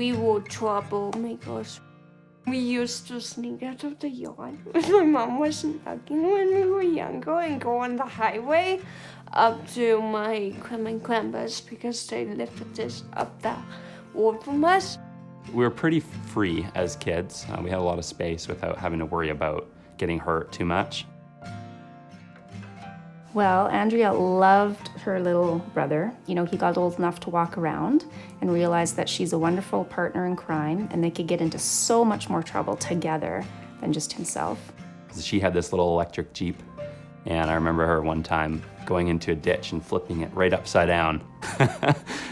We were troublemakers. We used to sneak out of the yard when my mom wasn't looking when we were younger and go on the highway up to my grandmas because they lived just up the road from us. We were pretty free as kids. We had a lot of space without having to worry about getting hurt too much. Well, Andrea loved her little brother. You know, he got old enough to walk around and realized that she's a wonderful partner in crime and they could get into so much more trouble together than just himself. She had this little electric Jeep, and I remember her one time going into a ditch and flipping it right upside down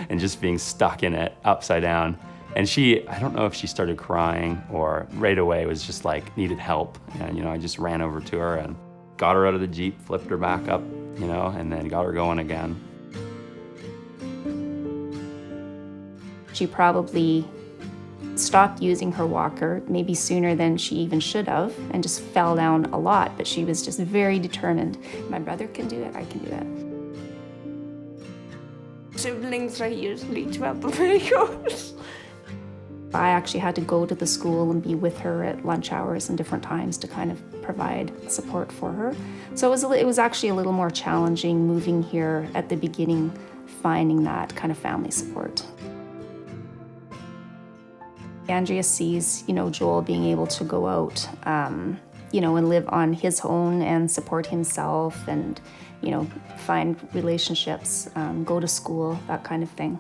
and just being stuck in it upside down. And I don't know if she started crying or right away was just like needed help. And, you know, I just ran over to her and got her out of the Jeep, flipped her back up, you know, and then got her going again. She probably stopped using her walker maybe sooner than she even should have and just fell down a lot, but she was just very determined. My brother can do it, I can do it. Siblings are usually troublemakers. I actually had to go to the school and be with her at lunch hours and different times to kind of provide support for her. So it was actually a little more challenging moving here at the beginning, finding that kind of family support. Andrea sees, you know, Joel being able to go out, you know, and live on his own and support himself and, you know, find relationships, go to school, that kind of thing.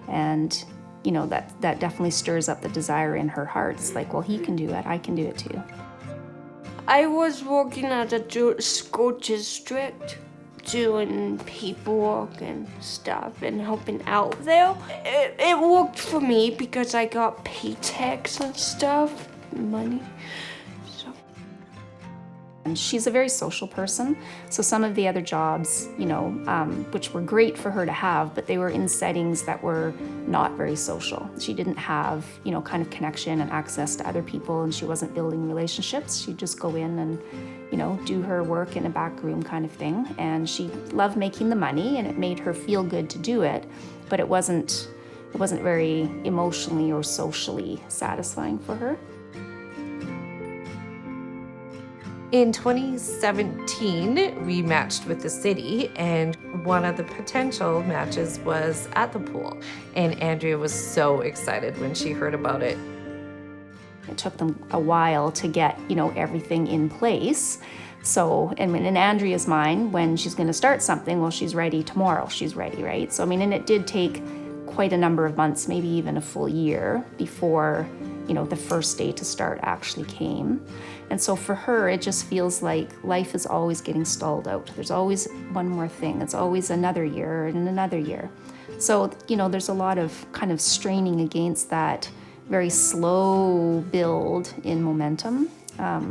And you know, that definitely stirs up the desire in her heart. It's like, well, he can do it, I can do it too. I was working at a school district doing paperwork and stuff and helping out there. It worked for me because I got paychecks and stuff, money. And she's a very social person, so some of the other jobs, you know, which were great for her to have, but they were in settings that were not very social. She didn't have, you know, kind of connection and access to other people, and she wasn't building relationships. She'd just go in and, you know, do her work in a back room kind of thing. And she loved making the money, and it made her feel good to do it, but it wasn't very emotionally or socially satisfying for her. In 2017, we matched with the city, and one of the potential matches was at the pool. And Andrea was so excited when she heard about it. It took them a while to get, you know, everything in place. So, I mean, in Andrea's mind, when she's going to start something, well, she's ready tomorrow. She's ready, right? So, I mean, and it did take quite a number of months, maybe even a full year before, you know, the first day to start actually came. And so for her, it just feels like life is always getting stalled out. There's always one more thing. It's always another year and another year. So, you know, there's a lot of kind of straining against that very slow build in momentum.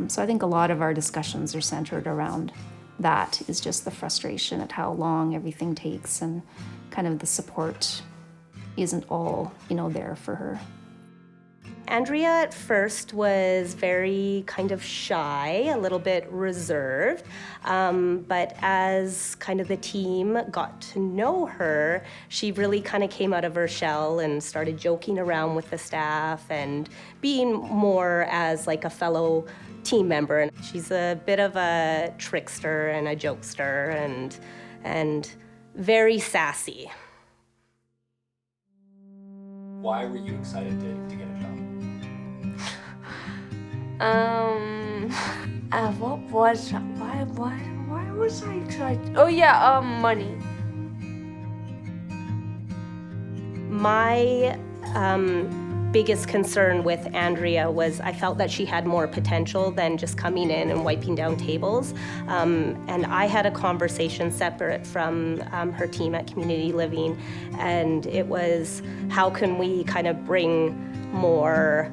So I think a lot of our discussions are centered around that, is just the frustration at how long everything takes and kind of the support isn't all, you know, there for her. Andrea at first was very kind of shy, a little bit reserved, but as kind of the team got to know her, she really kind of came out of her shell and started joking around with the staff and being more as like a fellow team member. And she's a bit of a trickster and a jokester and very sassy. Why were you excited to get a job? Why was I excited? Oh yeah, money. My biggest concern with Andrea was I felt that she had more potential than just coming in and wiping down tables. And I had a conversation separate from her team at Community Living, and it was, how can we kind of bring more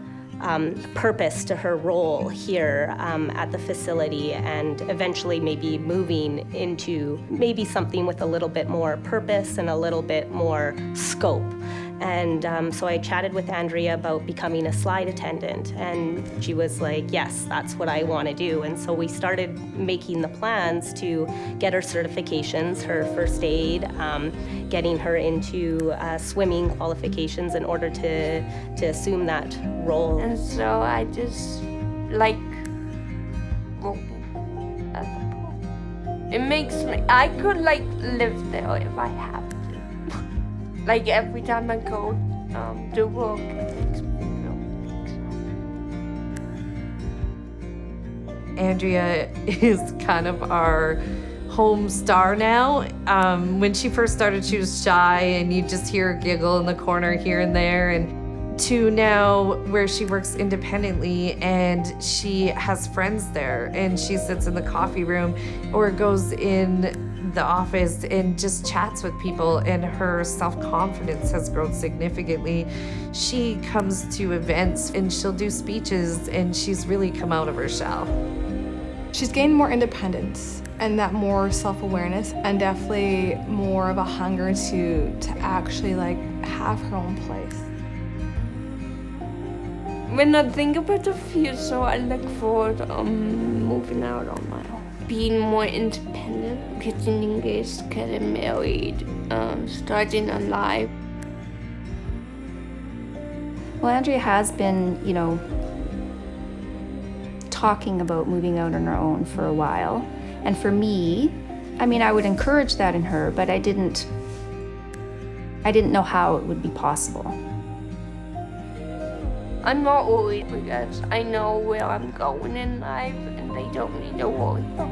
purpose to her role here at the facility, and eventually maybe moving into maybe something with a little bit more purpose and a little bit more scope. And so I chatted with Andrea about becoming a slide attendant, and she was like, yes, that's what I want to do. And so we started making the plans to get her certifications, her first aid, getting her into swimming qualifications in order to assume that role. And so I just like working at the pool. It makes me, I could like live there if I have to. Like every time I go to work, it makes me feel excited. Andrea is kind of our home star now. When she first started, she was shy, and you just hear her giggle in the corner here and there. And to now where she works independently and she has friends there, and she sits in the coffee room or goes in the office and just chats with people, and her self-confidence has grown significantly. She comes to events and she'll do speeches, and she's really come out of her shell. She's gained more independence and that more self-awareness, and definitely more of a hunger to actually like have her own place. When I think about the future, I look forward to moving out on my own. Being more independent, getting engaged, getting married, starting a life. Well, Andrea has been, talking about moving out on her own for a while. And for me, I mean, I would encourage that in her, but I didn't know how it would be possible. I'm not worried because I know where I'm going in life, and they don't need to worry about